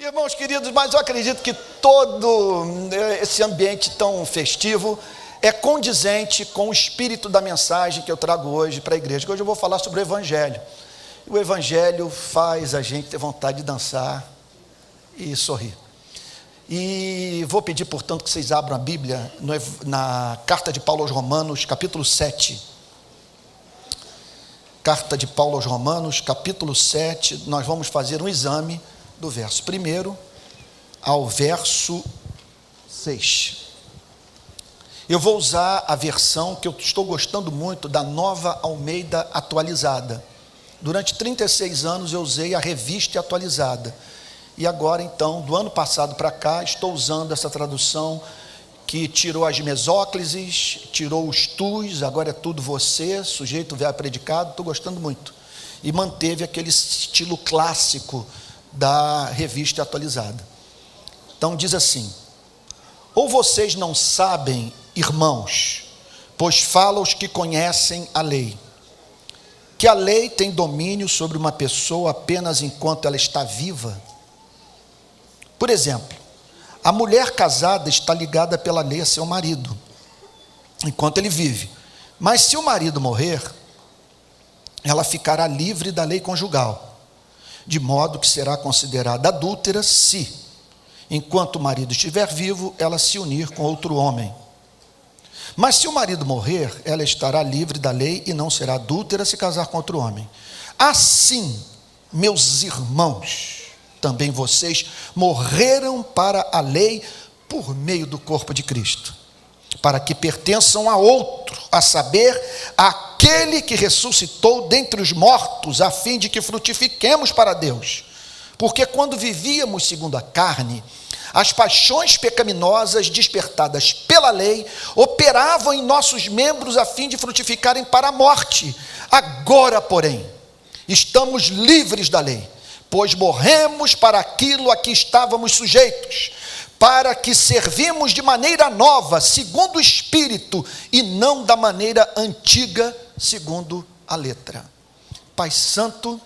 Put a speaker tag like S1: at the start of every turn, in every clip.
S1: Irmãos queridos, mas eu acredito que todo esse ambiente tão festivo é condizente com o espírito da mensagem que eu trago hoje para a igreja. Hoje eu vou falar sobre o Evangelho. O Evangelho faz a gente ter vontade de dançar e sorrir. E vou pedir, portanto, que vocês abram a Bíblia na carta de Paulo aos Romanos, capítulo 7. Carta de Paulo aos Romanos, capítulo 7, nós vamos fazer um exame do verso 1 ao verso 6. Eu vou usar a versão que eu estou gostando muito, da Nova Almeida Atualizada. Durante 36 anos eu usei a Revista Atualizada. E agora, então, do ano passado para cá, estou usando essa tradução que tirou as mesóclises, tirou os tus, agora é tudo você, sujeito, verbo, predicado. Estou gostando muito. E manteve aquele estilo clássico da Revista Atualizada. Então diz assim: ou vocês não sabem, irmãos, pois falam os que conhecem a lei, que a lei tem domínio sobre uma pessoa apenas enquanto ela está viva? Por exemplo, a mulher casada está ligada pela lei a seu marido, enquanto ele vive. Mas se o marido morrer, ela ficará livre da lei conjugal, de modo que será considerada adúltera se, enquanto o marido estiver vivo, ela se unir com outro homem. Mas se o marido morrer, ela estará livre da lei e não será adúltera se casar com outro homem. Assim, meus irmãos, também vocês morreram para a lei por meio do corpo de Cristo, para que pertençam a outro, a saber, aquele que ressuscitou dentre os mortos, a fim de que frutifiquemos para Deus. Porque quando vivíamos segundo a carne, as paixões pecaminosas despertadas pela lei operavam em nossos membros a fim de frutificarem para a morte. Agora, porém, estamos livres da lei, pois morremos para aquilo a que estávamos sujeitos, para que servimos de maneira nova, segundo o Espírito, e não da maneira antiga, segundo a letra. Pai Santo,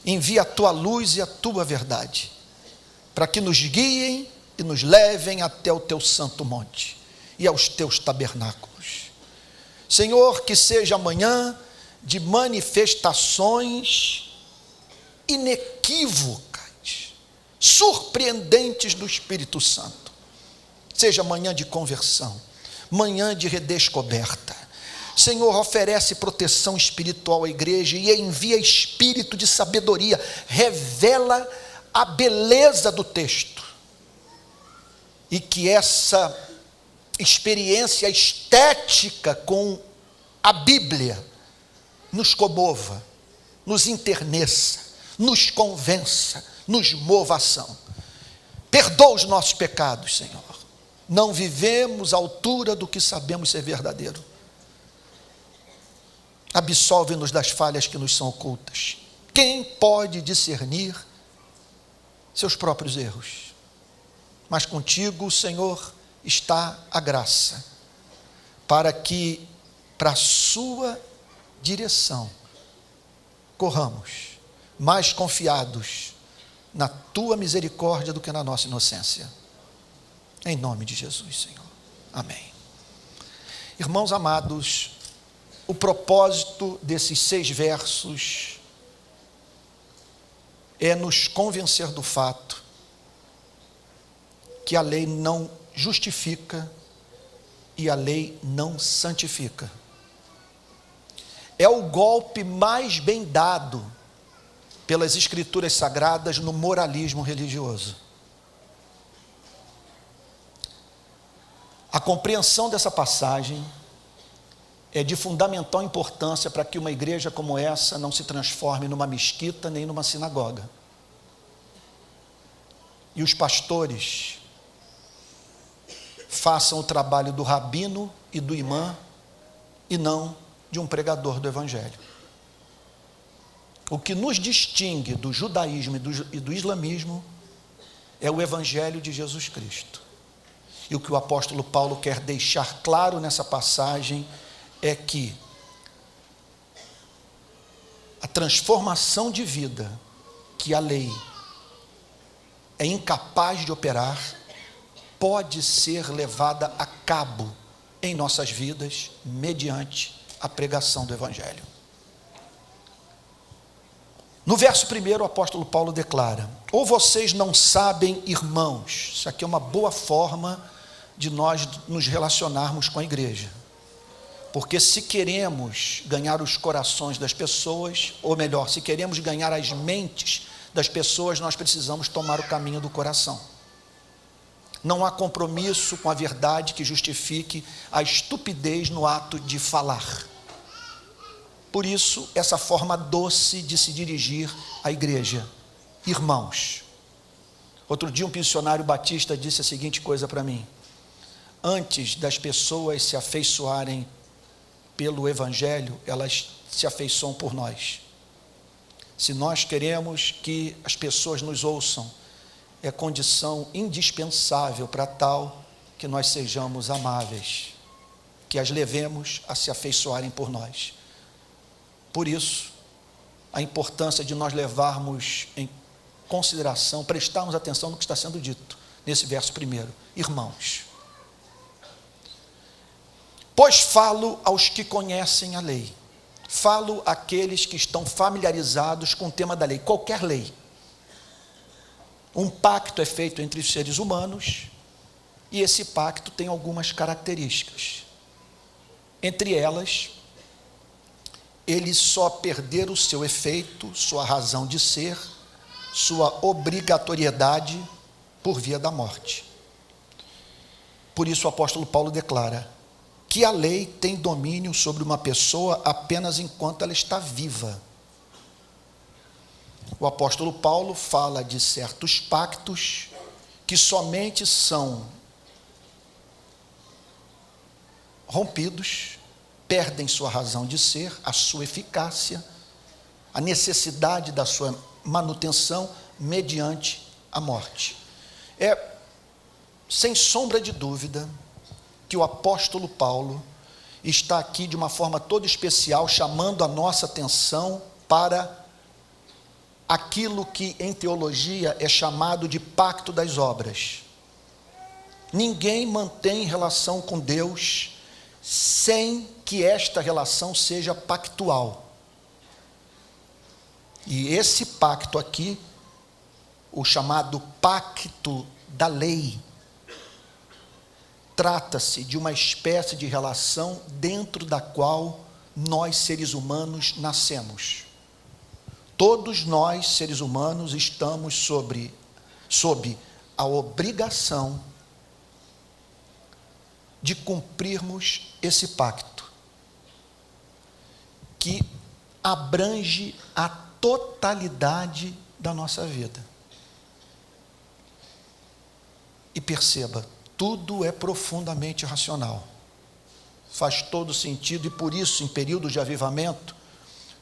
S1: envia a Tua luz e a Tua verdade, para que nos guiem e nos levem até o Teu santo monte e aos Teus tabernáculos. Senhor, que seja amanhã de manifestações inequívocas, surpreendentes do Espírito Santo. Seja manhã de conversão, manhã de redescoberta. Senhor, oferece proteção espiritual à igreja e envia espírito de sabedoria, revela a beleza do texto, e que essa experiência estética com a Bíblia nos comova, nos enterneça, nos convença, nos mova a ação. Perdoa os nossos pecados, Senhor. Não vivemos à altura do que sabemos ser verdadeiro. Absolve-nos das falhas que nos são ocultas. Quem pode discernir seus próprios erros? Mas contigo, Senhor, está a graça, para que, para a sua direção, corramos mais confiados na Tua misericórdia do que na nossa inocência. Em nome de Jesus, Senhor. Amém. Irmãos amados, o propósito desses 6 versos é nos convencer do fato que a lei não justifica e a lei não santifica. É o golpe mais bem dado pelas Escrituras Sagradas no moralismo religioso. A compreensão dessa passagem é de fundamental importância para que uma igreja como essa não se transforme numa mesquita nem numa sinagoga. E os pastores façam o trabalho do rabino e do imã e não de um pregador do Evangelho. O que nos distingue do judaísmo e do islamismo é o Evangelho de Jesus Cristo. E o que o apóstolo Paulo quer deixar claro nessa passagem é que a transformação de vida que a lei é incapaz de operar, pode ser levada a cabo em nossas vidas mediante a pregação do Evangelho. No verso 1, o apóstolo Paulo declara: ou vocês não sabem, irmãos. Isso aqui é uma boa forma de nós nos relacionarmos com a igreja, porque se queremos ganhar os corações das pessoas, ou melhor, se queremos ganhar as mentes das pessoas, nós precisamos tomar o caminho do coração. Não há compromisso com a verdade que justifique a estupidez no ato de falar. Por isso, essa forma doce de se dirigir à igreja: irmãos. Outro dia um missionário batista disse a seguinte coisa para mim: antes das pessoas se afeiçoarem pelo Evangelho, elas se afeiçoam por nós. Se nós queremos que as pessoas nos ouçam, é condição indispensável para tal que nós sejamos amáveis, que as levemos a se afeiçoarem por nós. Por isso, a importância de nós levarmos em consideração, prestarmos atenção no que está sendo dito nesse verso 1. Irmãos, pois falo aos que conhecem a lei, falo àqueles que estão familiarizados com o tema da lei, qualquer lei. Um pacto é feito entre os seres humanos, e esse pacto tem algumas características. Entre elas, ele só perder o seu efeito, sua razão de ser, sua obrigatoriedade por via da morte. Por isso o apóstolo Paulo declara que a lei tem domínio sobre uma pessoa apenas enquanto ela está viva. O apóstolo Paulo fala de certos pactos que somente são rompidos, perdem sua razão de ser, a sua eficácia, a necessidade da sua manutenção mediante a morte. É, sem sombra de dúvida, que o apóstolo Paulo está aqui de uma forma toda especial, chamando a nossa atenção para aquilo que em teologia é chamado de pacto das obras. Ninguém mantém relação com Deus sem que esta relação seja pactual. E esse pacto aqui, o chamado pacto da lei, trata-se de uma espécie de relação dentro da qual nós, seres humanos, nascemos. Todos nós, seres humanos, estamos sob a obrigação de cumprirmos esse pacto, que abrange a totalidade da nossa vida. E perceba, tudo é profundamente racional, faz todo sentido, e por isso, em períodos de avivamento,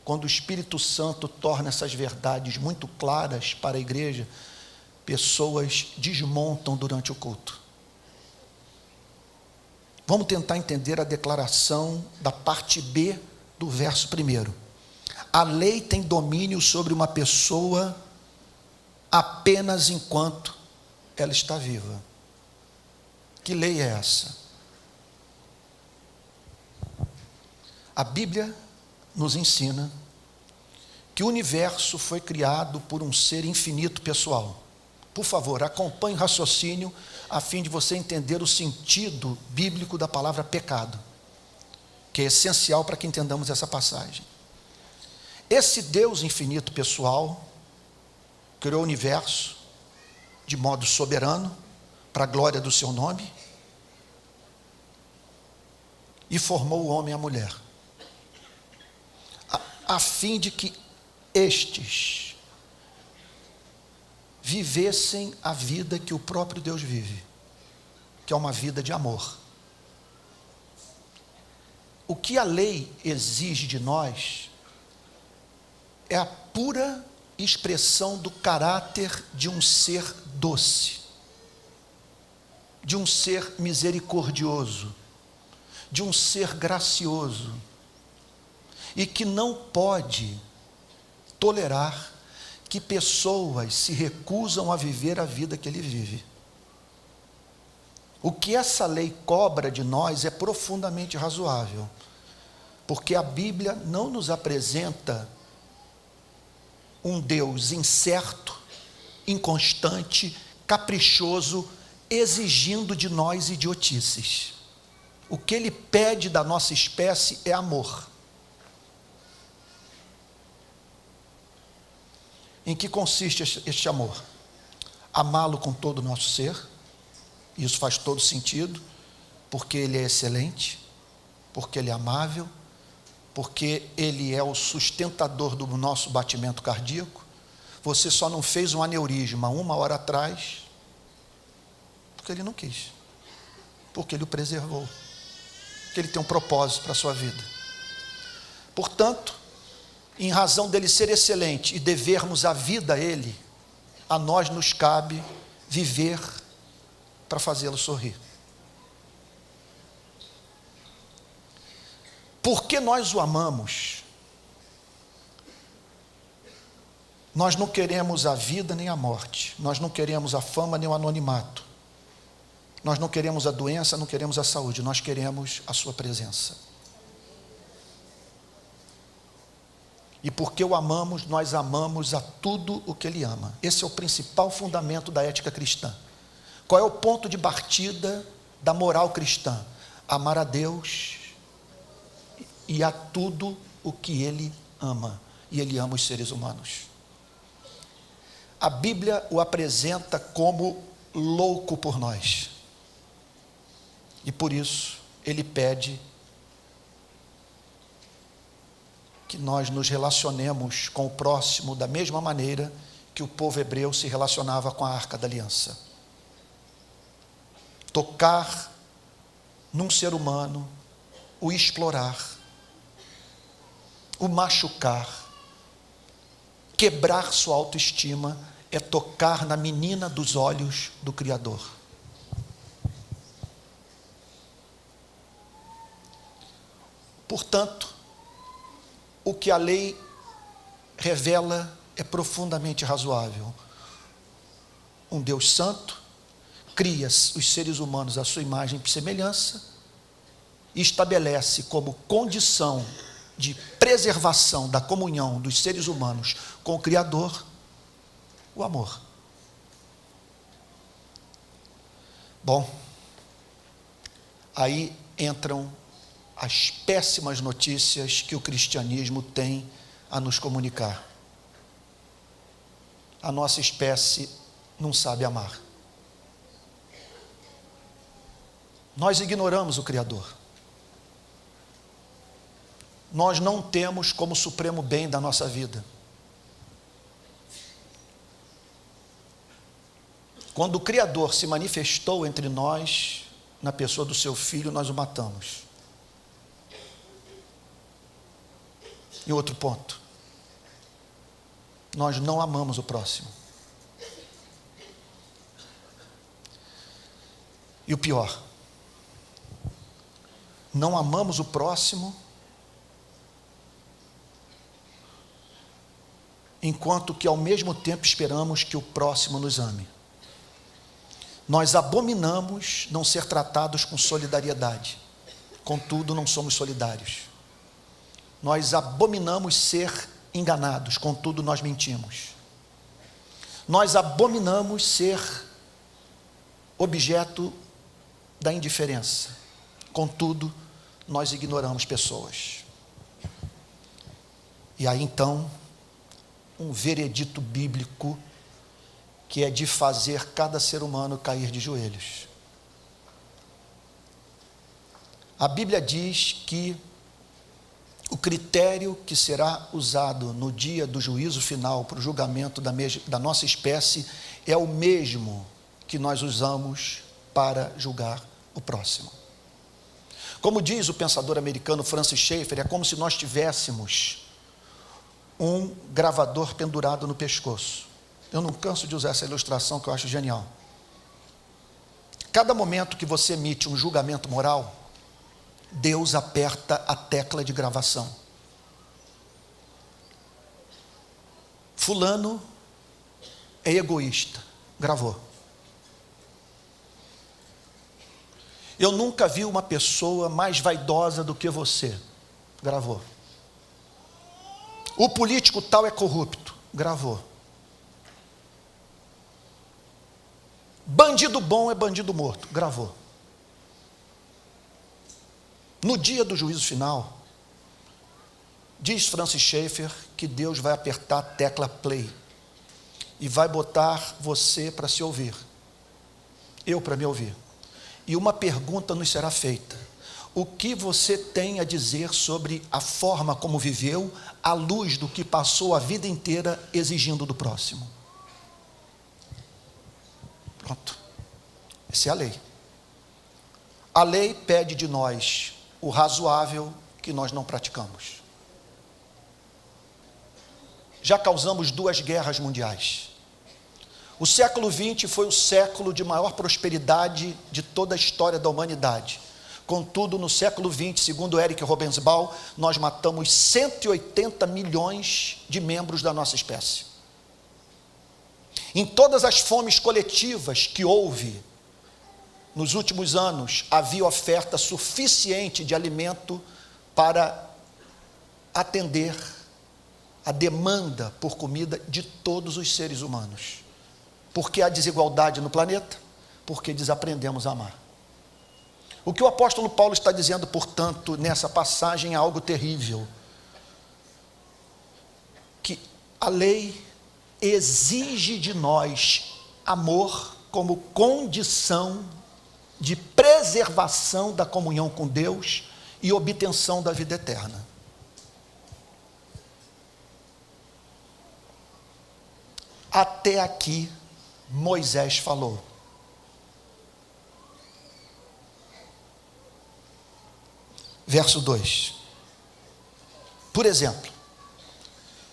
S1: quando o Espírito Santo torna essas verdades muito claras para a igreja, pessoas desmontam durante o culto. Vamos tentar entender a declaração da parte B do verso 1. A lei tem domínio sobre uma pessoa apenas enquanto ela está viva. Que lei é essa? A Bíblia nos ensina que o universo foi criado por um ser infinito pessoal. Por favor, acompanhe o raciocínio a fim de você entender o sentido bíblico da palavra pecado, que é essencial para que entendamos essa passagem. Esse Deus infinito pessoal criou o universo de modo soberano, para a glória do seu nome, e formou o homem e a mulher, a fim de que estes vivessem a vida que o próprio Deus vive, que é uma vida de amor. O que a lei exige de nós é a pura expressão do caráter de um ser doce, de um ser misericordioso, de um ser gracioso, e que não pode tolerar que pessoas se recusam a viver a vida que ele vive. O que essa lei cobra de nós é profundamente razoável, porque a Bíblia não nos apresenta um Deus incerto, inconstante, caprichoso, exigindo de nós idiotices. O que ele pede da nossa espécie é amor. Em que consiste este amor? Amá-lo com todo o nosso ser. Isso faz todo sentido, porque ele é excelente, porque ele é amável, porque ele é o sustentador do nosso batimento cardíaco. Você só não fez um aneurisma 1 hora atrás, porque ele não quis, porque ele o preservou, porque ele tem um propósito para a sua vida. Portanto, em razão dele ser excelente e devermos a vida a ele, a nós nos cabe viver para fazê-lo sorrir. Porque nós o amamos, nós não queremos a vida nem a morte, nós não queremos a fama nem o anonimato, nós não queremos a doença, não queremos a saúde, nós queremos a sua presença. E porque o amamos, nós amamos a tudo o que ele ama. Esse é o principal fundamento da ética cristã. Qual é o ponto de partida da moral cristã? Amar a Deus e a tudo o que ele ama. E ele ama os seres humanos. A Bíblia o apresenta como louco por nós. E por isso ele pede que nós nos relacionemos com o próximo da mesma maneira que o povo hebreu se relacionava com a Arca da Aliança. Tocar num ser humano, o explorar, o machucar, quebrar sua autoestima, é tocar na menina dos olhos do Criador. Portanto, o que a lei revela é profundamente razoável. Um Deus santo cria os seres humanos à sua imagem e semelhança e estabelece como condição de preservação da comunhão dos seres humanos com o Criador o amor. Bom, aí entram as péssimas notícias que o cristianismo tem a nos comunicar. A nossa espécie não sabe amar. Nós ignoramos o Criador. Nós não temos como supremo bem da nossa vida. Quando o Criador se manifestou entre nós, na pessoa do seu Filho, nós o matamos. E outro ponto, nós não amamos o próximo. E o pior, não amamos o próximo enquanto que ao mesmo tempo esperamos que o próximo nos ame. Nós abominamos não ser tratados com solidariedade, contudo não somos solidários. Nós abominamos ser enganados, contudo nós mentimos. Nós abominamos ser objeto da indiferença, contudo nós ignoramos pessoas. E aí então, um veredito bíblico que é de fazer cada ser humano cair de joelhos. A Bíblia diz que o critério que será usado no dia do juízo final para o julgamento da nossa espécie é o mesmo que nós usamos para julgar o próximo. Como diz o pensador americano Francis Schaeffer, é como se nós tivéssemos um gravador pendurado no pescoço. Eu não canso de usar essa ilustração que eu acho genial. Cada momento que você emite um julgamento moral, Deus aperta a tecla de gravação. Fulano é egoísta. Gravou. Eu nunca vi uma pessoa mais vaidosa do que você. Gravou. O político tal é corrupto. Gravou. Bandido bom é bandido morto. Gravou. No dia do juízo final, diz Francis Schaeffer que Deus vai apertar a tecla play e vai botar você para se ouvir, eu para me ouvir. E uma pergunta nos será feita: o que você tem a dizer sobre a forma como viveu, à luz do que passou a vida inteira exigindo do próximo? Pronto. Essa é a lei. A lei pede de nós o razoável que nós não praticamos. Já causamos 2 guerras mundiais. O século XX foi o século de maior prosperidade de toda a história da humanidade. Contudo, no século XX, segundo Eric Robensbaum, nós matamos 180 milhões de membros da nossa espécie. Em todas as fomes coletivas que houve nos últimos anos, havia oferta suficiente de alimento para atender a demanda por comida de todos os seres humanos. Porque há desigualdade no planeta? Porque desaprendemos a amar. O que o apóstolo Paulo está dizendo, portanto, nessa passagem é algo terrível. Que a lei exige de nós amor como condição de preservação da comunhão com Deus e obtenção da vida eterna. Até aqui, Moisés falou. Verso 2. Por exemplo,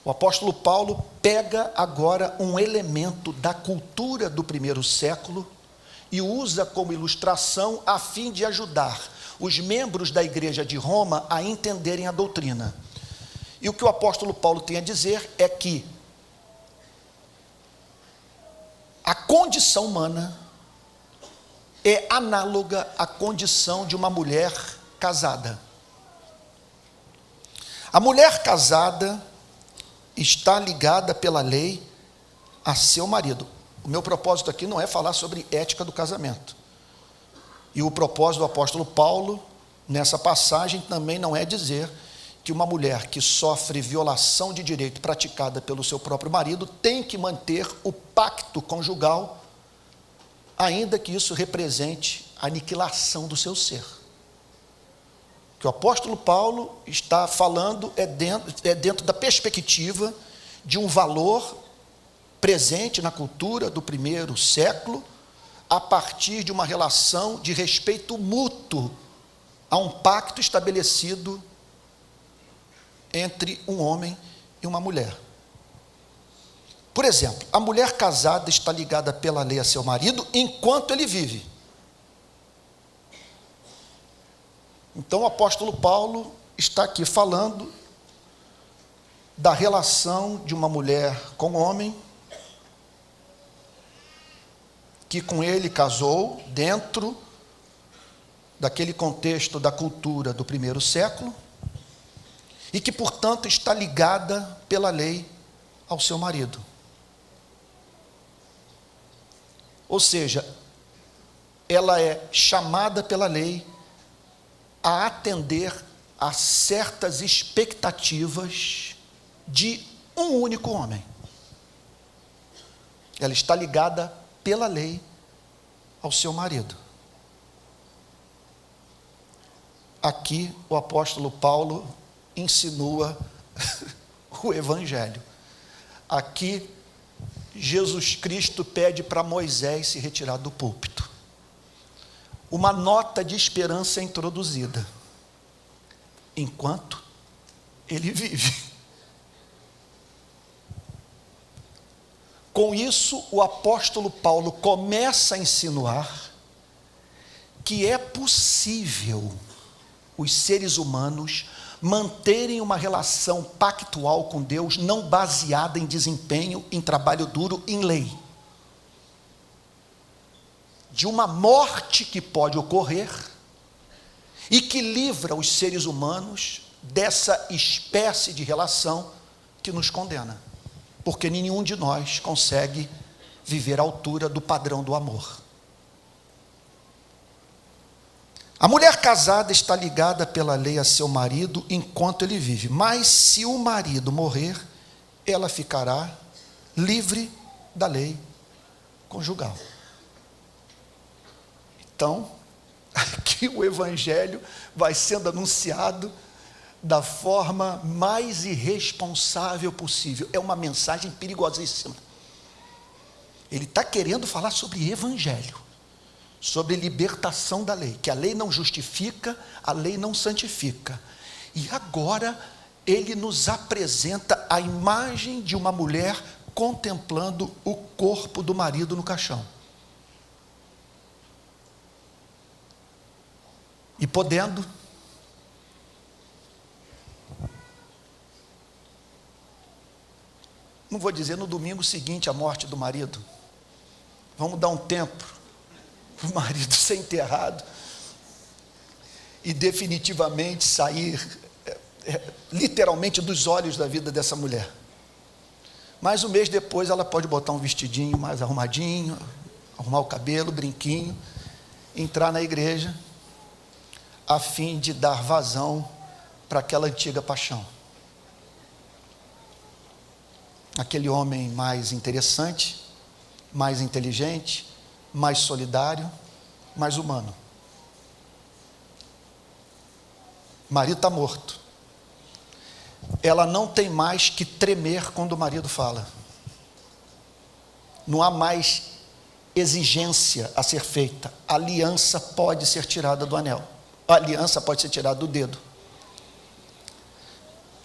S1: o apóstolo Paulo pega agora um elemento da cultura do primeiro século e usa como ilustração a fim de ajudar os membros da igreja de Roma a entenderem a doutrina. E o que o apóstolo Paulo tem a dizer é que a condição humana é análoga à condição de uma mulher casada. A mulher casada está ligada pela lei a seu marido. O meu propósito aqui não é falar sobre ética do casamento. E o propósito do apóstolo Paulo, nessa passagem, também não é dizer que uma mulher que sofre violação de direito praticada pelo seu próprio marido tem que manter o pacto conjugal, ainda que isso represente a aniquilação do seu ser. O que o apóstolo Paulo está falando é dentro da perspectiva de um valor presente na cultura do primeiro século, a partir de uma relação de respeito mútuo a um pacto estabelecido entre um homem e uma mulher. Por exemplo, a mulher casada está ligada pela lei a seu marido enquanto ele vive. Então o apóstolo Paulo está aqui falando da relação de uma mulher com um homem que com ele casou dentro daquele contexto da cultura do primeiro século e que, portanto, está ligada pela lei ao seu marido. Ou seja, ela é chamada pela lei a atender a certas expectativas de um único homem. Ela está ligada pela lei ao seu marido. Aqui o apóstolo Paulo insinua o evangelho. Aqui Jesus Cristo pede para Moisés se retirar do púlpito. Uma nota de esperança é introduzida enquanto ele vive. Com isso, o apóstolo Paulo começa a insinuar que é possível os seres humanos manterem uma relação pactual com Deus não baseada em desempenho, em trabalho duro, em lei. De uma morte que pode ocorrer e que livra os seres humanos dessa espécie de relação que nos condena, porque nenhum de nós consegue viver à altura do padrão do amor. A mulher casada está ligada pela lei a seu marido enquanto ele vive, mas se o marido morrer, ela ficará livre da lei conjugal. Então, aqui o evangelho vai sendo anunciado da forma mais irresponsável possível. É uma mensagem perigosíssima. Ele está querendo falar sobre evangelho, sobre libertação da lei, que a lei não justifica, a lei não santifica. E agora ele nos apresenta a imagem de uma mulher contemplando o corpo do marido no caixão. E podendo não vou dizer no domingo seguinte à morte do marido, vamos dar um tempo para o marido ser enterrado e definitivamente sair literalmente dos olhos da vida dessa mulher. Mas um mês depois ela pode botar um vestidinho mais arrumadinho, arrumar o cabelo, brinquinho, entrar na igreja a fim de dar vazão para aquela antiga paixão. Aquele homem mais interessante, mais inteligente, mais solidário, mais humano. O marido está morto. Ela não tem mais que tremer quando o marido fala. Não há mais exigência a ser feita. A aliança pode ser tirada do anel. A aliança pode ser tirada do dedo.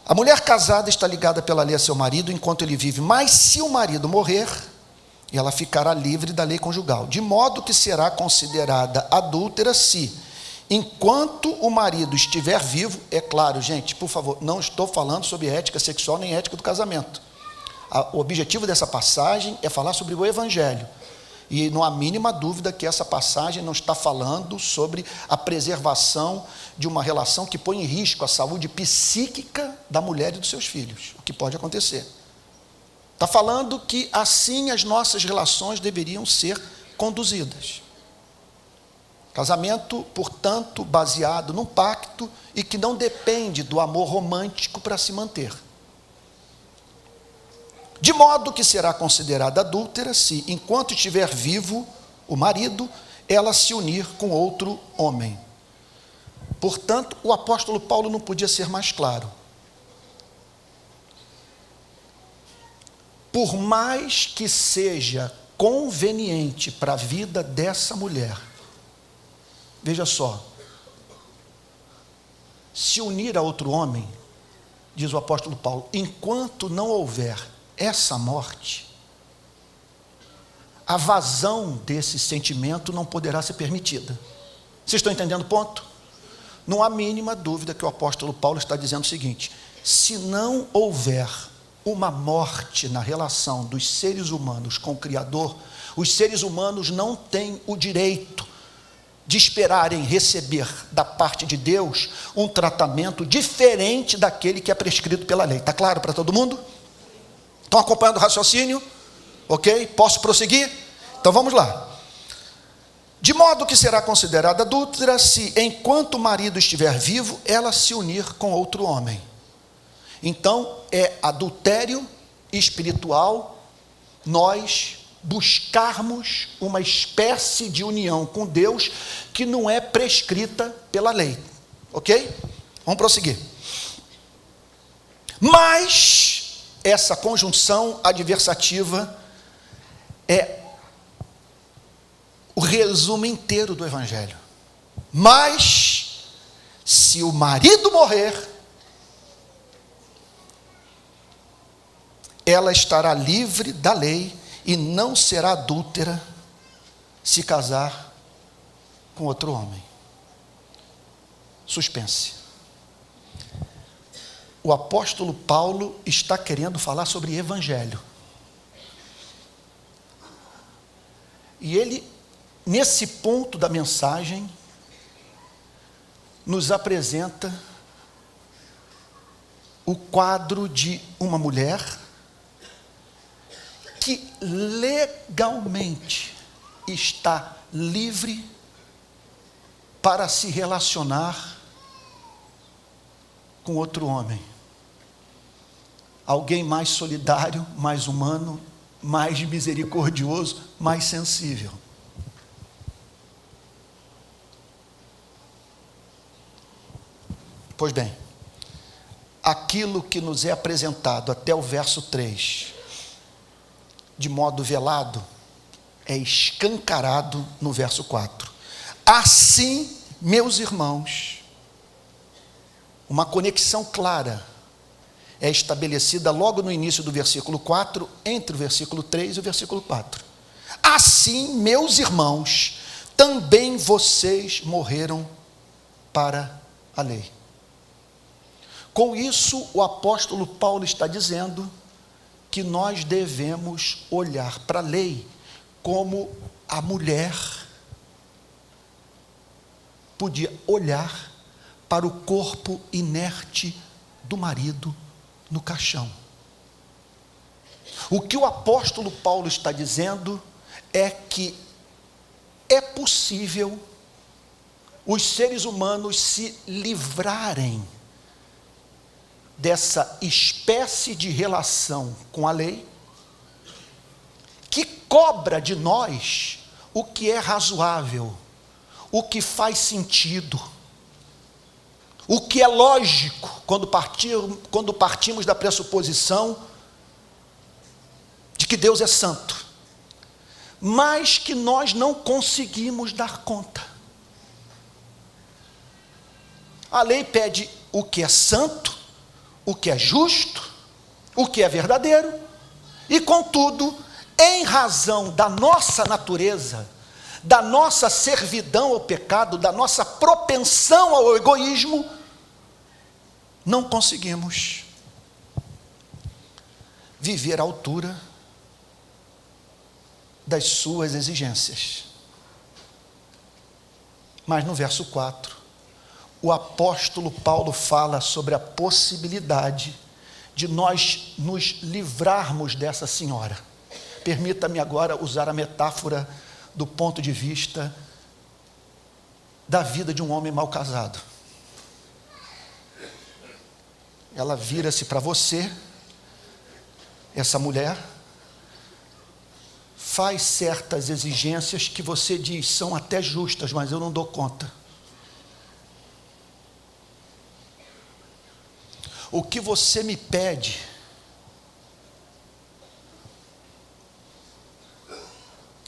S1: A mulher casada está ligada pela lei a seu marido enquanto ele vive, mas se o marido morrer, ela ficará livre da lei conjugal, de modo que será considerada adúltera se, enquanto o marido estiver vivo, é claro, gente, por favor, não estou falando sobre ética sexual nem ética do casamento. O objetivo dessa passagem é falar sobre o evangelho. E não há mínima dúvida que essa passagem não está falando sobre a preservação de uma relação que põe em risco a saúde psíquica da mulher e dos seus filhos, o que pode acontecer. Está falando que assim as nossas relações deveriam ser conduzidas. Casamento, portanto, baseado num pacto e que não depende do amor romântico para se manter. De modo que será considerada adúltera se, enquanto estiver vivo o marido, ela se unir com outro homem. Portanto, o apóstolo Paulo não podia ser mais claro. Por mais que seja conveniente para a vida dessa mulher, veja só, se unir a outro homem, diz o apóstolo Paulo, enquanto não houver essa morte, a vazão desse sentimento não poderá ser permitida. Vocês estão entendendo o ponto? Não há mínima dúvida que o apóstolo Paulo está dizendo o seguinte: se não houver uma morte na relação dos seres humanos com o Criador, os seres humanos não têm o direito de esperarem receber da parte de Deus um tratamento diferente daquele que é prescrito pela lei. Está claro para todo mundo? Estão acompanhando o raciocínio? Ok? Posso prosseguir? Então vamos lá. De modo que será considerada adúltera se, enquanto o marido estiver vivo, ela se unir com outro homem. Então, é adultério espiritual nós buscarmos uma espécie de união com Deus que não é prescrita pela lei. Ok? Vamos prosseguir. Mas essa conjunção adversativa é o resumo inteiro do evangelho. Mas se o marido morrer, ela estará livre da lei e não será adúltera se casar com outro homem. Suspense. O apóstolo Paulo está querendo falar sobre evangelho. E ele, nesse ponto da mensagem, nos apresenta o quadro de uma mulher que legalmente está livre para se relacionar com outro homem. Alguém mais solidário, mais humano, mais misericordioso, mais sensível. Pois bem, aquilo que nos é apresentado até o verso 3, de modo velado, é escancarado no verso 4. Assim, meus irmãos, uma conexão clara é estabelecida logo no início do versículo 4, entre o versículo 3 e o versículo 4. Assim, meus irmãos, também vocês morreram para a lei. Com isso, o apóstolo Paulo está dizendo que nós devemos olhar para a lei como a mulher podia olhar para o corpo inerte do marido no caixão. O que o apóstolo Paulo está dizendo é que é possível os seres humanos se livrarem dessa espécie de relação com a lei, que cobra de nós o que é razoável, o que faz sentido, o que é lógico, quando partimos da pressuposição de que Deus é santo, mas que nós não conseguimos dar conta. A lei pede o que é santo, o que é justo, o que é verdadeiro, e contudo, em razão da nossa natureza, da nossa servidão ao pecado, da nossa propensão ao egoísmo, não conseguimos viver à altura das suas exigências. Mas no verso 4, o apóstolo Paulo fala sobre a possibilidade de nós nos livrarmos dessa senhora. Permita-me agora usar a metáfora do ponto de vista da vida de um homem mal casado. Ela vira-se para você, essa mulher, faz certas exigências que você diz são até justas, mas eu não dou conta. O que você me pede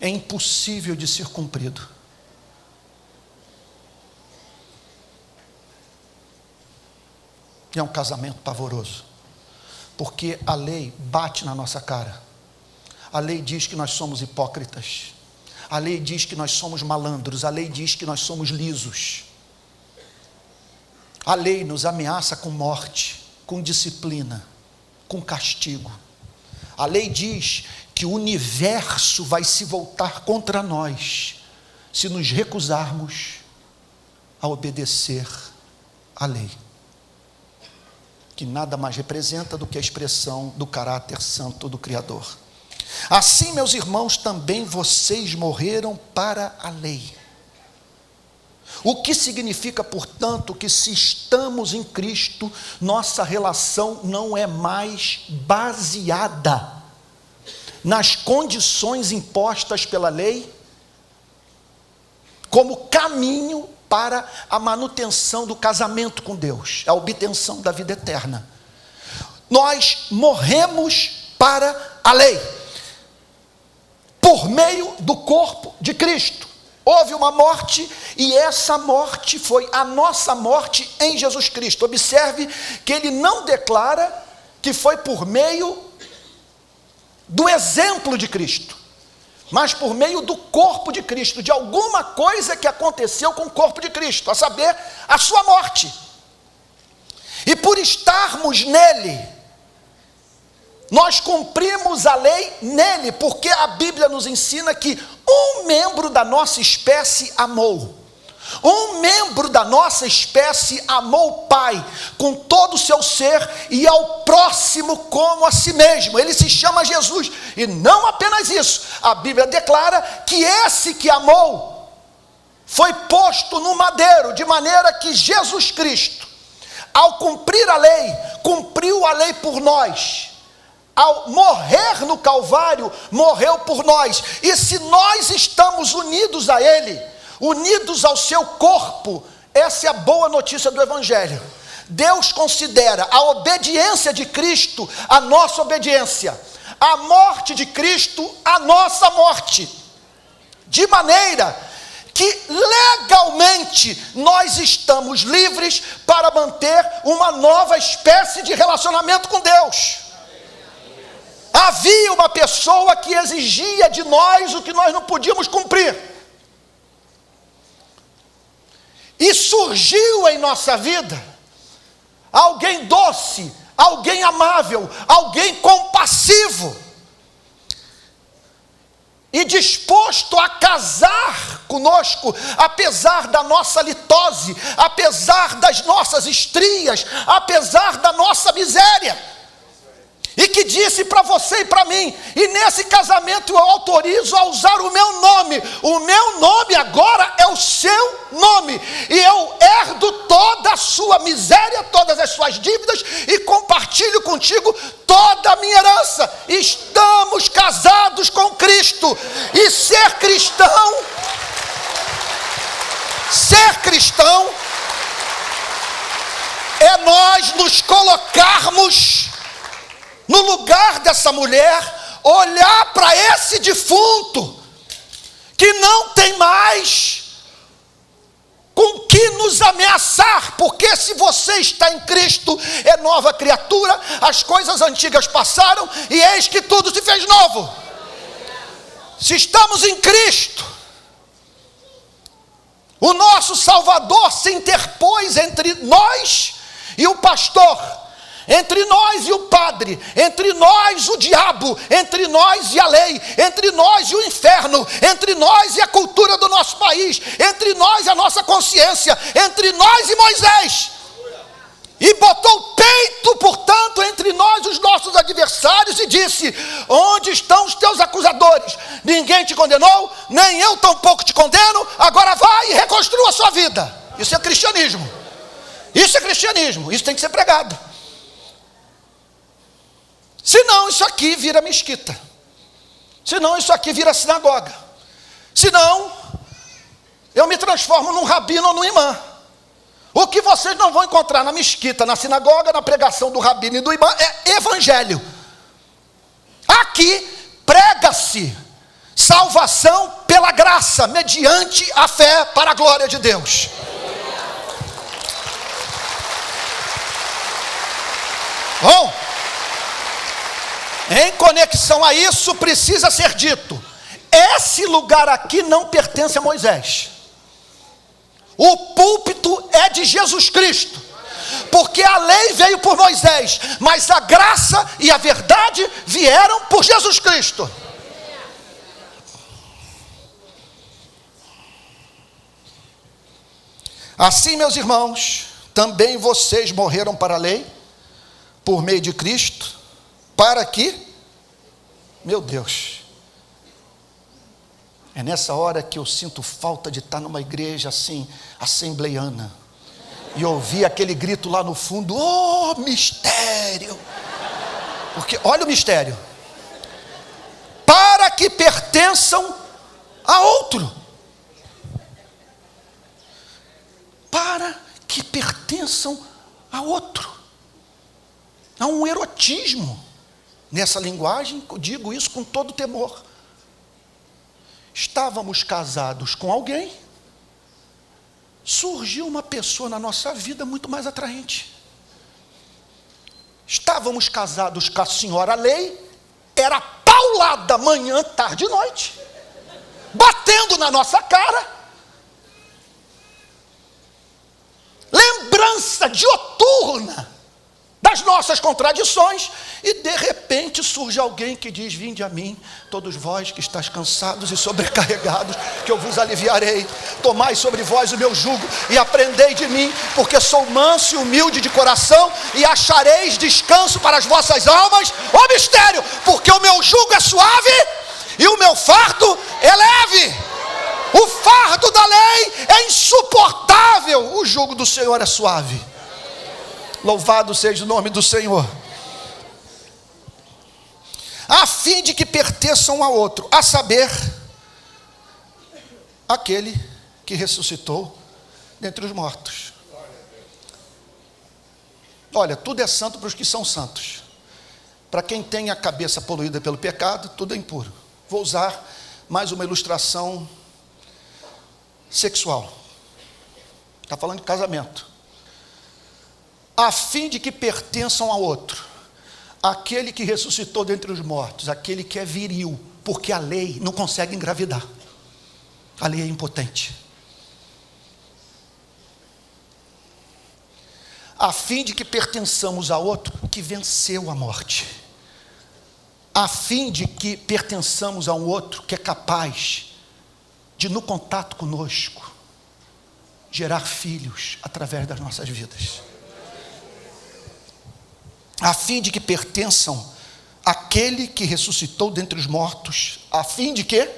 S1: é impossível de ser cumprido. É um casamento pavoroso, porque a lei bate na nossa cara. A lei diz que nós somos hipócritas. A lei diz que nós somos malandros. A lei diz que nós somos lisos. A lei nos ameaça com morte, com disciplina, com castigo. A lei diz que o universo vai se voltar contra nós se nos recusarmos a obedecer à lei, que nada mais representa do que a expressão do caráter santo do Criador. Assim, meus irmãos, também vocês morreram para a lei. O que significa, portanto, que se estamos em Cristo, nossa relação não é mais baseada nas condições impostas pela lei, como caminho para a manutenção do casamento com Deus, a obtenção da vida eterna. Nós morremos para a lei, por meio do corpo de Cristo. Houve uma morte, e essa morte foi a nossa morte em Jesus Cristo. Observe que ele não declara que foi por meio do exemplo de Cristo, mas por meio do corpo de Cristo, de alguma coisa que aconteceu com o corpo de Cristo, a saber, a sua morte. E por estarmos nele, nós cumprimos a lei nele, porque a Bíblia nos ensina que um membro da nossa espécie amou. Um membro da nossa espécie amou o Pai com todo o seu ser e ao próximo como a si mesmo. Ele se chama Jesus. E não apenas isso, a Bíblia declara que esse que amou foi posto no madeiro, de maneira que Jesus Cristo, ao cumprir a lei, cumpriu a lei por nós. Ao morrer no Calvário, morreu por nós. E se nós estamos unidos a Ele, unidos ao seu corpo, essa é a boa notícia do Evangelho. Deus considera a obediência de Cristo a nossa obediência, a morte de Cristo a nossa morte, de maneira que legalmente nós estamos livres para manter uma nova espécie de relacionamento com Deus. Havia uma pessoa que exigia de nós o que nós não podíamos cumprir. E surgiu em nossa vida alguém doce, alguém amável, alguém compassivo e disposto a casar conosco, apesar da nossa litose, apesar das nossas estrias, apesar da nossa miséria. E que disse para você e para mim: e nesse casamento eu autorizo a usar o meu nome agora é o seu nome, e eu herdo toda a sua miséria, todas as suas dívidas, e compartilho contigo toda a minha herança. Estamos casados com Cristo, e ser cristão é nós nos colocarmos no lugar dessa mulher, olhar para esse defunto, que não tem mais com que nos ameaçar, porque se você está em Cristo, é nova criatura, as coisas antigas passaram, e eis que tudo se fez novo. Se estamos em Cristo, o nosso Salvador se interpôs entre nós e o pastor, entre nós e o padre, entre nós o diabo, entre nós e a lei, entre nós e o inferno, entre nós e a cultura do nosso país, entre nós e a nossa consciência, entre nós e Moisés. E botou o peito, portanto, entre nós os nossos adversários e disse: onde estão os teus acusadores? Ninguém te condenou, nem eu tampouco te condeno, agora vai e reconstrua a sua vida. Isso é cristianismo. Isso é cristianismo, isso tem que ser pregado. Senão isso aqui vira mesquita, senão isso aqui vira sinagoga, senão eu me transformo num rabino ou num imã. O que vocês não vão encontrar na mesquita, na sinagoga, na pregação do rabino e do imã é evangelho. Aqui prega-se salvação pela graça, mediante a fé, para a glória de Deus. Bom, em conexão a isso, precisa ser dito: esse lugar aqui não pertence a Moisés. O púlpito é de Jesus Cristo, porque a lei veio por Moisés, mas a graça e a verdade vieram por Jesus Cristo. Assim, meus irmãos, também vocês morreram para a lei, por meio de Cristo, para que, meu Deus, é nessa hora que eu sinto falta de estar numa igreja assim, assembleiana, e ouvir aquele grito lá no fundo: oh, mistério! Porque, olha o mistério: para que pertençam a outro, para que pertençam a outro. Há um erotismo nessa linguagem, eu digo isso com todo temor. Estávamos casados com alguém, surgiu uma pessoa na nossa vida muito mais atraente. Estávamos casados com a senhora lei, era paulada manhã, tarde e noite. batendo na nossa cara, lembrança dioturna das nossas contradições, e de repente surge alguém que diz: vinde a mim, todos vós que estáis cansados e sobrecarregados, que eu vos aliviarei. Tomai sobre vós o meu jugo e aprendei de mim, porque sou manso e humilde de coração, e achareis descanso para as vossas almas. Ó mistério, porque o meu jugo é suave e o meu fardo é leve. O fardo da lei é insuportável, o jugo do Senhor é suave. Louvado seja o nome do Senhor. A fim de que pertençam um ao outro, a saber, aquele que ressuscitou dentre os mortos. Olha, tudo é santo para os que são santos. Para quem tem a cabeça poluída pelo pecado, tudo é impuro. Vou usar mais uma ilustração sexual. Está falando de casamento. A fim de que pertençam ao outro, aquele que ressuscitou dentre os mortos, aquele que é viril, porque a lei não consegue engravidar, a lei é impotente. A fim de que pertençamos a outro que venceu a morte, a fim de que pertençamos a um outro que é capaz de, no contato conosco, gerar filhos através das nossas vidas. A fim de que pertençam àquele que ressuscitou dentre os mortos, a fim de que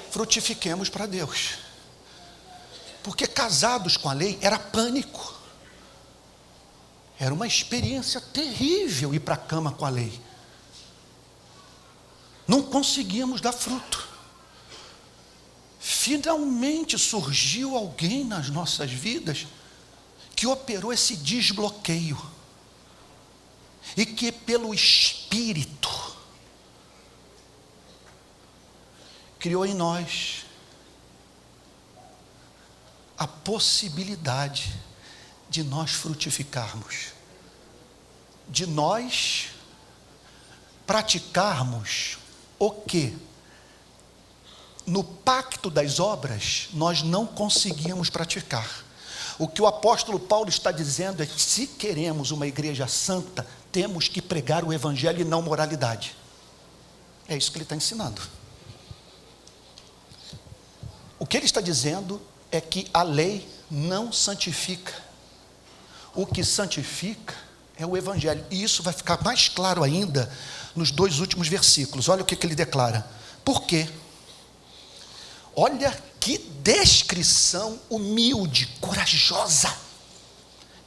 S1: frutifiquemos para Deus. Porque casados com a lei era pânico, era uma experiência terrível ir para a cama com a lei. Não conseguíamos dar fruto. Finalmente surgiu alguém nas nossas vidas que operou esse desbloqueio, e que pelo Espírito criou em nós a possibilidade de nós frutificarmos, de nós praticarmos o que no pacto das obras nós não conseguíamos praticar. O que o apóstolo Paulo está dizendo é que, se queremos uma igreja santa, temos que pregar o evangelho e não moralidade. É isso que ele está ensinando. O que ele está dizendo é que a lei não santifica. O que santifica é o evangelho. E isso vai ficar mais claro ainda nos 2 últimos versículos. Olha o que ele declara. Por quê? Olha que descrição humilde, corajosa,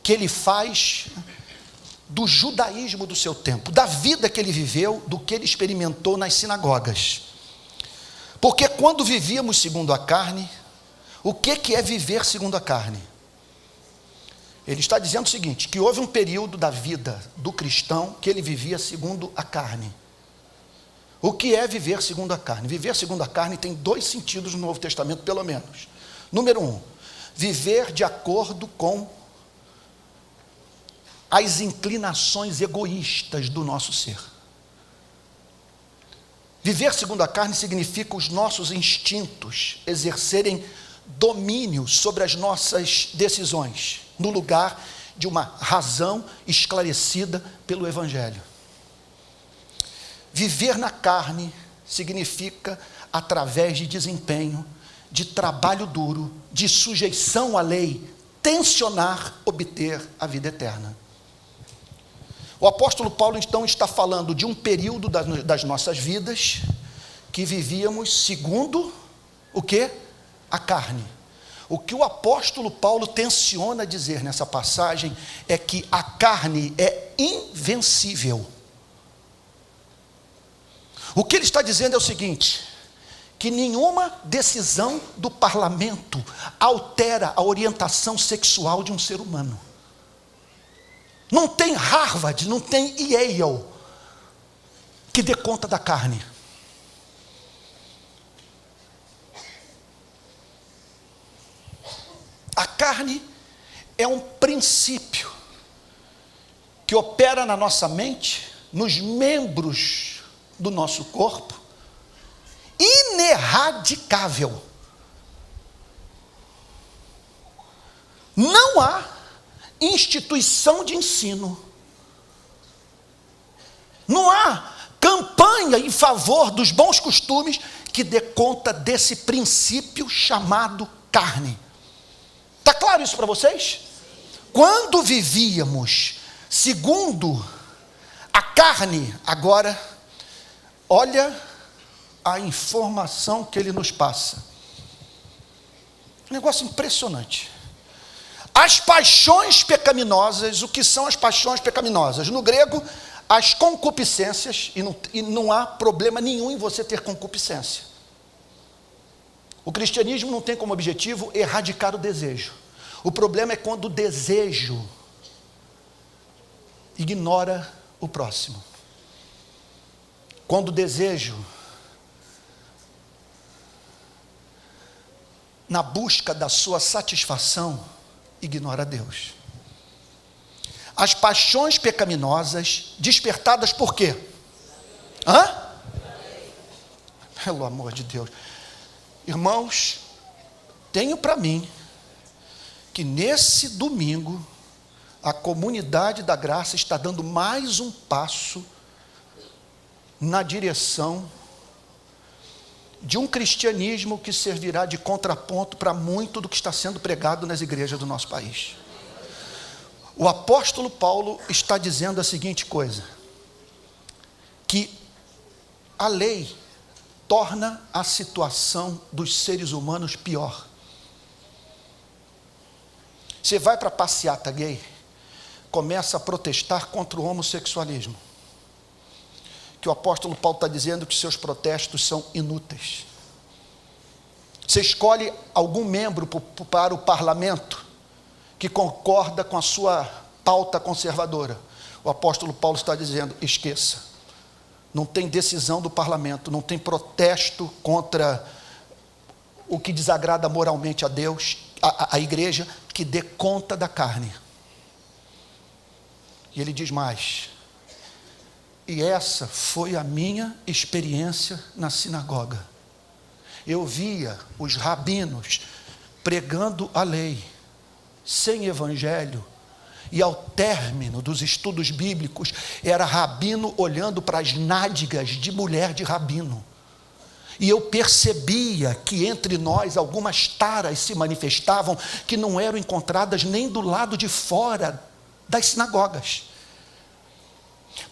S1: que ele faz do judaísmo do seu tempo, da vida que ele viveu, do que ele experimentou nas sinagogas. Porque quando vivíamos segundo a carne, o que é viver segundo a carne? Ele está dizendo o seguinte, que houve um período da vida do cristão que ele vivia segundo a carne. O que é viver segundo a carne? Viver segundo a carne tem 2 sentidos no Novo Testamento, pelo menos. Número 1, viver de acordo com as inclinações egoístas do nosso ser. Viver segundo a carne significa os nossos instintos exercerem domínio sobre as nossas decisões, no lugar de uma razão esclarecida pelo Evangelho. Viver na carne significa, através de desempenho, de trabalho duro, de sujeição à lei, tensionar obter a vida eterna. O apóstolo Paulo então está falando de um período das nossas vidas que vivíamos segundo o quê? A carne. O que o apóstolo Paulo tenciona dizer nessa passagem é que a carne é invencível. O que ele está dizendo é o seguinte, que nenhuma decisão do parlamento altera a orientação sexual de um ser humano. Não tem Harvard, não tem Yale que dê conta da carne. A carne é um princípio que opera na nossa mente, nos membros do nosso corpo, ineradicável. Não há instituição de ensino, não há campanha em favor dos bons costumes que dê conta desse princípio chamado carne. Está claro isso para vocês? Quando vivíamos segundo a carne, agora, olha a informação que ele nos passa. Um negócio impressionante. As paixões pecaminosas, o que são as paixões pecaminosas? No grego, as concupiscências, e não há problema nenhum em você ter concupiscência. O cristianismo não tem como objetivo erradicar o desejo. O problema é quando o desejo ignora o próximo. Quando o desejo, na busca da sua satisfação, ignora Deus. As paixões pecaminosas, despertadas por quê? Pelo amor de Deus. Irmãos, tenho para mim que nesse domingo, a comunidade da graça está dando mais um passo na direção de um cristianismo que servirá de contraponto para muito do que está sendo pregado nas igrejas do nosso país. O apóstolo Paulo está dizendo a seguinte coisa, que a lei torna a situação dos seres humanos pior. Você vai para a passeata gay, começa a protestar contra o homossexualismo, que o apóstolo Paulo está dizendo que seus protestos são inúteis. Você escolhe algum membro para o parlamento que concorda com a sua pauta conservadora. O apóstolo Paulo está dizendo, esqueça. Não tem decisão do parlamento, não tem protesto contra o que desagrada moralmente a Deus, a igreja, que dê conta da carne. E ele diz mais, e essa foi a minha experiência na sinagoga. Eu via os rabinos pregando a lei, sem evangelho, e ao término dos estudos bíblicos, era rabino olhando para as nádegas de mulher de rabino. E eu percebia que entre nós algumas taras se manifestavam que não eram encontradas nem do lado de fora das sinagogas.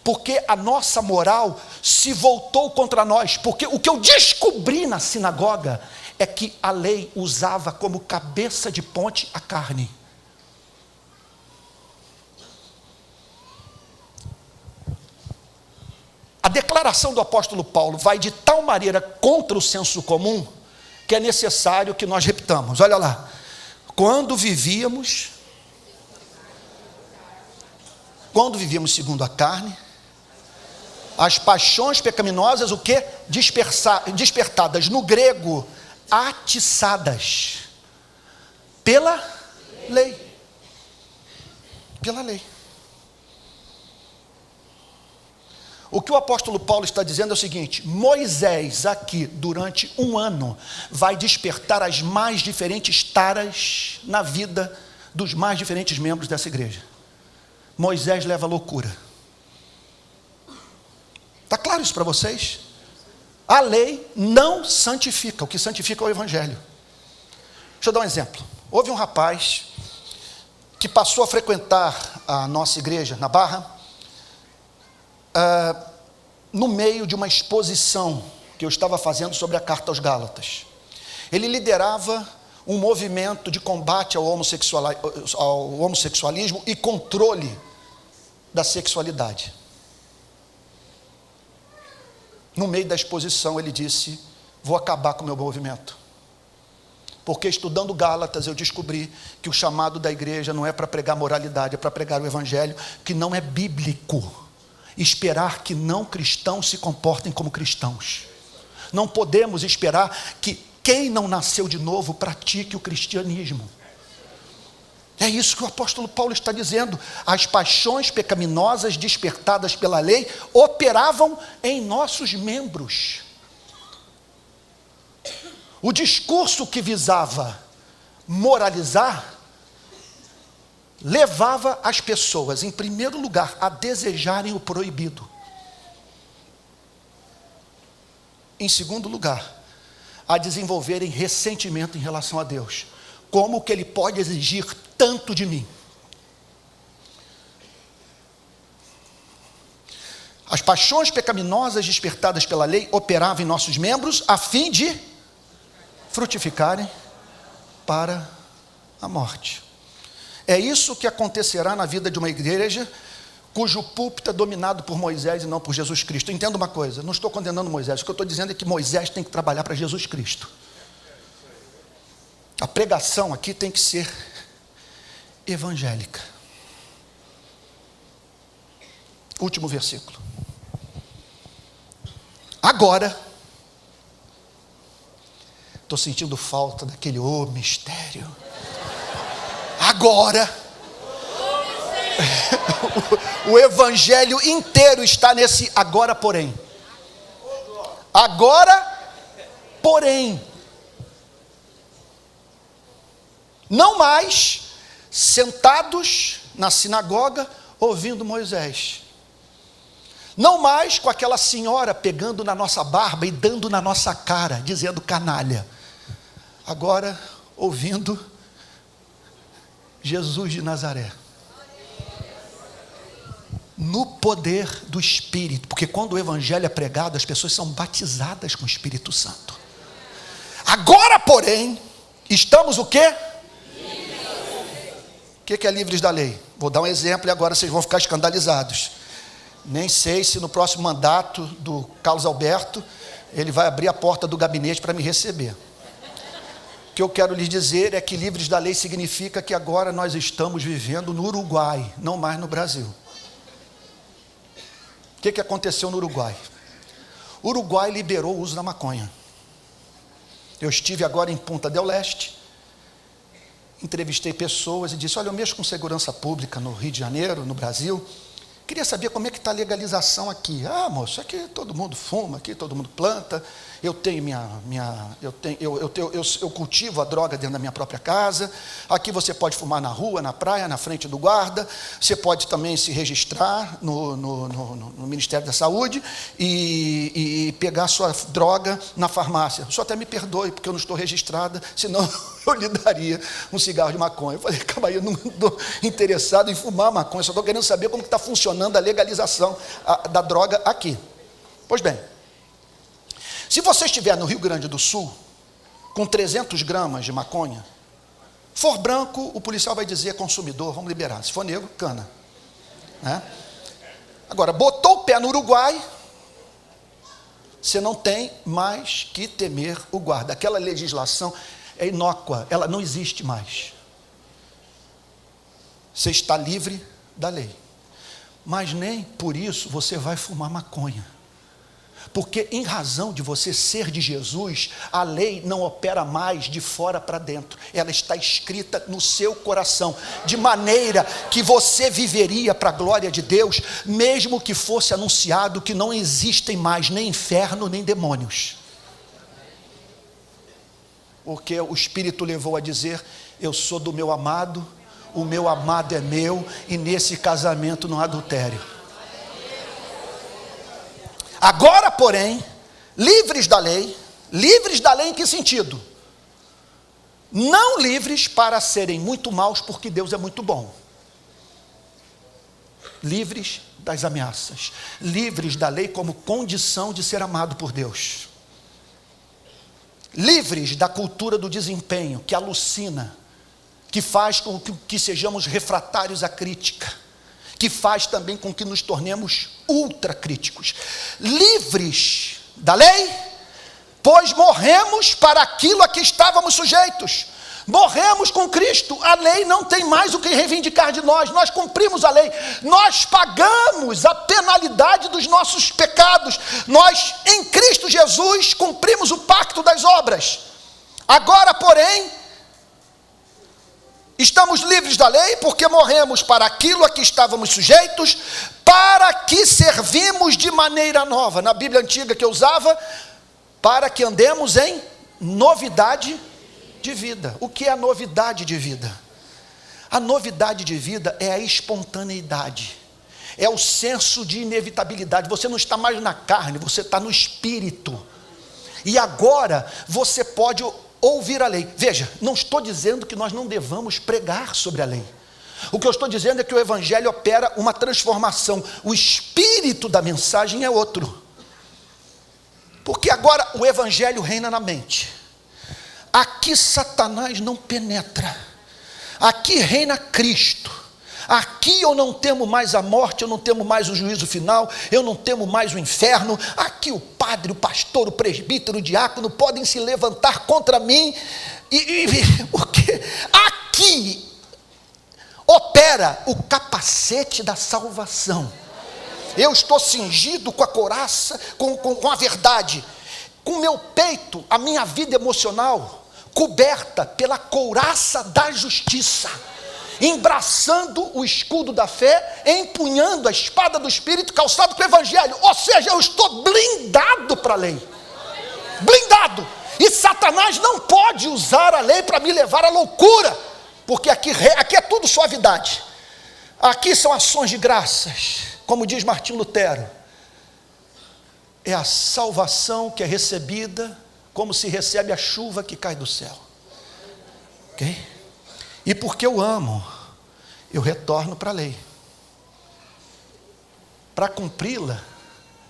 S1: Porque a nossa moral se voltou contra nós. Porque o que eu descobri na sinagoga é que a lei usava como cabeça de ponte a carne. A declaração do apóstolo Paulo vai de tal maneira contra o senso comum, que é necessário que nós repitamos. Olha lá, quando vivíamos segundo a carne, as paixões pecaminosas, o que? Despertadas, no grego, atiçadas, pela lei. Pela lei. O que o apóstolo Paulo está dizendo é o seguinte, Moisés aqui, durante um ano, vai despertar as mais diferentes taras na vida dos mais diferentes membros dessa igreja. Moisés leva a loucura. Está claro isso para vocês? A lei não santifica, o que santifica é o evangelho. Deixa eu dar um exemplo. Houve um rapaz que passou a frequentar a nossa igreja na Barra, no meio de uma exposição que eu estava fazendo sobre a carta aos Gálatas. Ele liderava um movimento de combate ao homossexualismo e controle da sexualidade. No meio da exposição ele disse, vou acabar com o meu movimento. Porque estudando Gálatas eu descobri que o chamado da igreja não é para pregar moralidade, é para pregar o evangelho, que não é bíblico. Esperar que não cristãos se comportem como cristãos. Não podemos esperar que quem não nasceu de novo pratique o cristianismo. É isso que o apóstolo Paulo está dizendo. As paixões pecaminosas despertadas pela lei operavam em nossos membros. O discurso que visava moralizar levava as pessoas, em primeiro lugar, a desejarem o proibido. Em segundo lugar, a desenvolverem ressentimento em relação a Deus. Como que Ele pode exigir tanto de mim? As paixões pecaminosas despertadas pela lei operavam em nossos membros a fim de frutificarem para a morte. É isso que acontecerá na vida de uma igreja cujo púlpito é dominado por Moisés e não por Jesus Cristo. Entenda uma coisa, não estou condenando Moisés, o que eu estou dizendo é que Moisés tem que trabalhar para Jesus Cristo. A pregação aqui tem que ser evangélica. Último versículo. Agora, estou sentindo falta daquele mistério. Agora, o evangelho inteiro está nesse agora, porém. Agora, porém. Não mais sentados na sinagoga ouvindo Moisés. Não mais com aquela senhora pegando na nossa barba e dando na nossa cara, dizendo canalha. Agora ouvindo Jesus de Nazaré. No poder do Espírito. Porque quando o Evangelho é pregado, as pessoas são batizadas com o Espírito Santo. Agora, porém, estamos o quê? O que é livres da lei? Vou dar um exemplo e agora vocês vão ficar escandalizados. Nem sei se no próximo mandato do Carlos Alberto, ele vai abrir a porta do gabinete para me receber. O que eu quero lhes dizer é que livres da lei significa que agora nós estamos vivendo no Uruguai, não mais no Brasil. O que aconteceu no Uruguai? O Uruguai liberou o uso da maconha. Eu estive agora em Punta del Este, entrevistei pessoas e disse, olha, eu mexo com segurança pública no Rio de Janeiro, no Brasil, queria saber como é que está a legalização aqui. Ah, moço, aqui todo mundo fuma, aqui todo mundo planta, eu tenho eu cultivo a droga dentro da minha própria casa, aqui você pode fumar na rua, na praia, na frente do guarda, você pode também se registrar no Ministério da Saúde e pegar sua droga na farmácia. O senhor até me perdoe, porque eu não estou registrada, senão eu lhe daria um cigarro de maconha. Eu falei, calma aí, eu não estou interessado em fumar maconha, só estou querendo saber como está funcionando a legalização da droga aqui. Pois bem, se você estiver no Rio Grande do Sul, com 300 gramas de maconha, for branco, o policial vai dizer consumidor, vamos liberar. Se for negro, cana. Né? Agora, botou o pé no Uruguai, você não tem mais que temer o guarda. Aquela legislação é inócua, ela não existe mais. Você está livre da lei. Mas nem por isso você vai fumar maconha. Porque em razão de você ser de Jesus, a lei não opera mais de fora para dentro. Ela está escrita no seu coração, de maneira que você viveria para a glória de Deus, mesmo que fosse anunciado que não existem mais nem inferno, nem demônios. Porque o Espírito levou a dizer, eu sou do meu amado, o meu amado é meu, e nesse casamento não há adultério. Agora, porém, livres da lei em que sentido? Não livres para serem muito maus, porque Deus é muito bom. Livres das ameaças, livres da lei como condição de ser amado por Deus. Livres da cultura do desempenho, que alucina, que faz com que sejamos refratários à crítica, que faz também com que nos tornemos ultra críticos. Livres da lei, pois morremos para aquilo a que estávamos sujeitos. Morremos com Cristo, a lei não tem mais o que reivindicar de nós, nós cumprimos a lei, nós pagamos a penalidade dos nossos pecados, nós em Cristo Jesus cumprimos o pacto das obras. Agora, porém, estamos livres da lei porque morremos para aquilo a que estávamos sujeitos, para que servimos de maneira nova. Na Bíblia antiga que eu usava, para que andemos em novidade de vida. O que é a novidade de vida? A novidade de vida é a espontaneidade, é o senso de inevitabilidade. Você não está mais na carne, você está no espírito. E agora você pode ouvir a lei. Veja, não estou dizendo que nós não devamos pregar sobre a lei. O que eu estou dizendo é que o evangelho opera uma transformação. O espírito da mensagem é outro. Porque agora o evangelho reina na mente. Aqui Satanás não penetra. Aqui reina Cristo. Aqui eu não temo mais a morte, eu não temo mais o juízo final, eu não temo mais o inferno. Aqui o padre, o pastor, o presbítero, o diácono podem se levantar contra mim. Porque aqui opera o capacete da salvação. Eu estou cingido com a couraça, com a verdade, com o meu peito, a minha vida emocional, coberta pela couraça da justiça, embraçando o escudo da fé, empunhando a espada do Espírito, calçado com o Evangelho. Ou seja, eu estou blindado para a lei, blindado, e Satanás não pode usar a lei para me levar à loucura, porque aqui é tudo suavidade, aqui são ações de graças. Como diz Martim Lutero, é a salvação que é recebida como se recebe a chuva que cai do céu. Ok? E porque eu amo, eu retorno para a lei, para cumpri-la,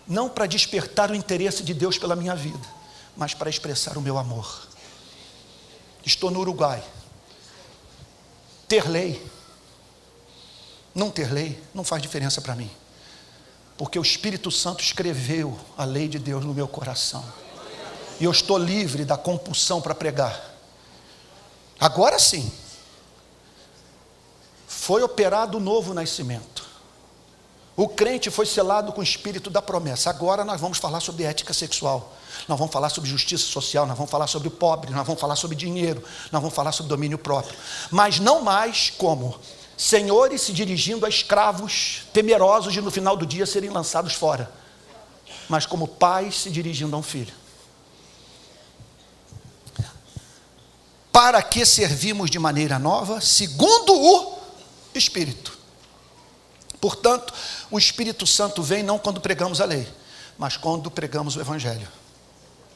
S1: não para despertar o interesse de Deus pela minha vida, mas para expressar o meu amor. Estou no Uruguai. Ter lei, não ter lei, não faz diferença para mim. Porque o Espírito Santo escreveu a lei de Deus no meu coração. E eu estou livre da compulsão para pregar. Agora sim, foi operado o novo nascimento. O crente foi selado com o Espírito da promessa. Agora nós vamos falar sobre ética sexual. Nós vamos falar sobre justiça social. Nós vamos falar sobre o pobre. Nós vamos falar sobre dinheiro. Nós vamos falar sobre domínio próprio. Mas não mais como senhores se dirigindo a escravos temerosos de no final do dia serem lançados fora, mas como pais se dirigindo a um filho. Para que servimos de maneira nova, segundo o Espírito. Portanto, o Espírito Santo vem não quando pregamos a lei, mas quando pregamos o Evangelho.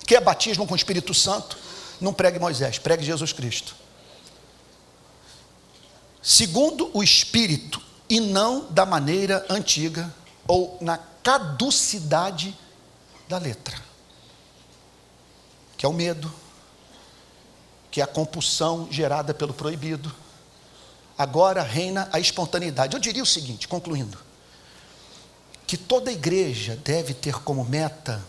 S1: Que é batismo com o Espírito Santo? Não pregue Moisés, pregue Jesus Cristo. Segundo o Espírito, e não da maneira antiga, ou na caducidade da letra, que é o medo, que é a compulsão gerada pelo proibido. Agora reina a espontaneidade. Eu diria o seguinte, concluindo, que toda igreja deve ter como meta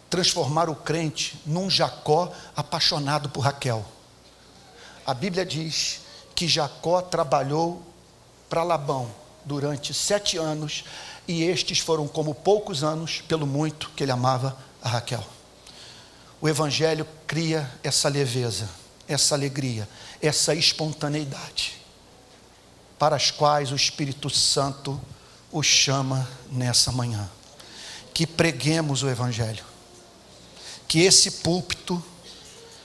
S1: transformar o crente num Jacó apaixonado por Raquel. A Bíblia diz que Jacó trabalhou para Labão durante 7 anos, e estes foram como poucos anos, pelo muito que ele amava a Raquel. O Evangelho cria essa leveza, essa alegria, essa espontaneidade, para as quais o Espírito Santo o chama nessa manhã. Que preguemos o Evangelho, que esse púlpito,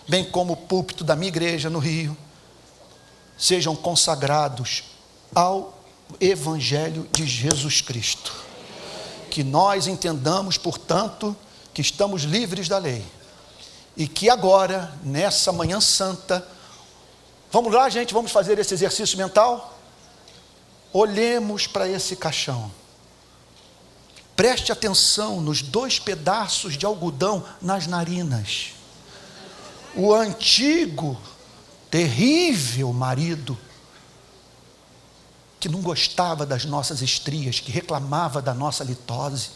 S1: bem como o púlpito da minha igreja no Rio, sejam consagrados ao Evangelho de Jesus Cristo. Que nós entendamos, portanto, que estamos livres da lei. E que agora, nessa manhã santa, vamos lá, gente, vamos fazer esse exercício mental? Olhemos para esse caixão. Preste atenção nos 2 pedaços de algodão nas narinas. O antigo terrível marido, que não gostava das nossas estrias, que reclamava da nossa litose,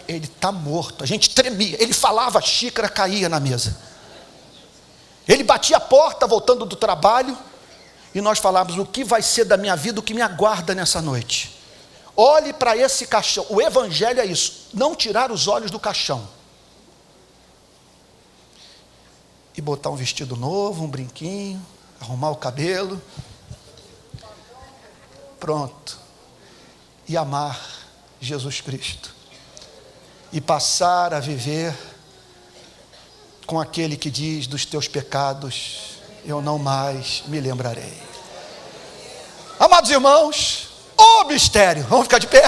S1: ele está morto. A gente tremia, ele falava, a xícara caía na mesa, ele batia a porta voltando do trabalho, e nós falávamos, o que vai ser da minha vida, o que me aguarda nessa noite? Olhe para esse caixão. O Evangelho é isso, não tirar os olhos do caixão, e botar um vestido novo, um brinquinho, arrumar o cabelo, pronto, e amar Jesus Cristo, e passar a viver com aquele que diz: dos teus pecados eu não mais me lembrarei. Amados irmãos, ô mistério, vamos ficar de pé.